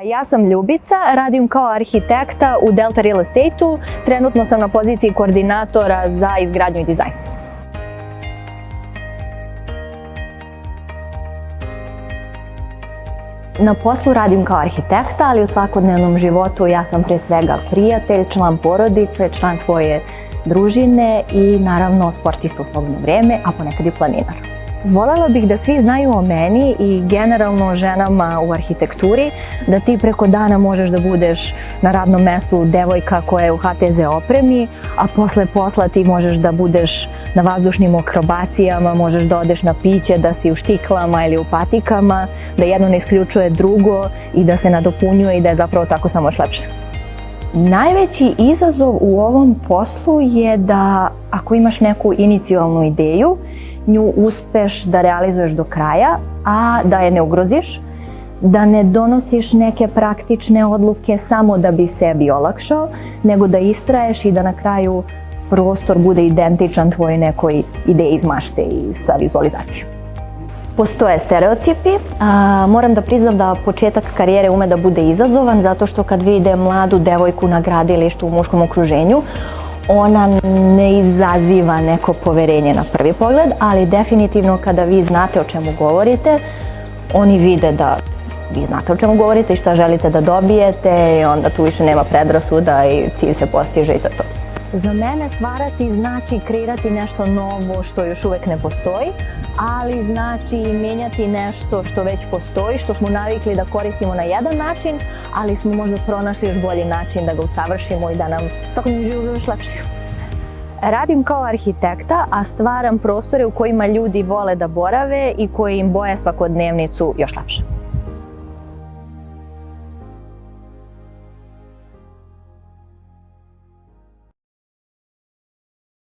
Ja sam Ljubica, radim kao arhitekta u Delta Real Estate-u. Trenutno sam na poziciji koordinatora za izgradnju i dizajn. Na poslu radim kao arhitekta, ali u svakodnevnom životu ja sam prije svega prijatelj, član porodice, član svoje družine i naravno sportista u slobodno vrijeme, a ponekad i planinar. Voljela bih da svi znaju o meni i generalno o ženama u arhitekturi, da ti preko dana možeš da budeš na radnom mestu devojka koja je u HTZ opremi, a posle posla ti možeš da budeš na vazdušnim akrobacijama, možeš da odeš na piće, da si u štiklama ili u patikama, da jedno ne isključuje drugo i da se nadopunjuje i da je zapravo tako samo još lepše. Najveći izazov u ovom poslu je da ako imaš neku inicijalnu ideju, nju uspeš da realizuješ do kraja, a da je ne ugroziš, da ne donosiš neke praktične odluke samo da bi sebi olakšao, nego da istraješ i da na kraju prostor bude identičan tvojoj nekoj ideji iz mašte i sa vizualizacijom. Postoje stereotipi. Moram da priznam da početak karijere ume da bude izazovan, zato što kad vide mladu devojku na gradilištu u muškom okruženju, ona ne izaziva neko poverenje na prvi pogled, ali definitivno kada vi znate o čemu govorite, oni vide da vi znate o čemu govorite i šta želite da dobijete i onda tu više nema predrasuda i cilj se postiže i to je to. Za mene stvarati znači kreirati nešto novo što još uvek ne postoji, ali znači menjati nešto što već postoji, što smo navikli da koristimo na jedan način, ali smo možda pronašli još bolji način da ga usavršimo i da nam svakodnevni život bude još lepši. Radim kao arhitekta, a stvaram prostore u kojima ljudi vole da borave i koji im boje svakodnevnicu još lepše.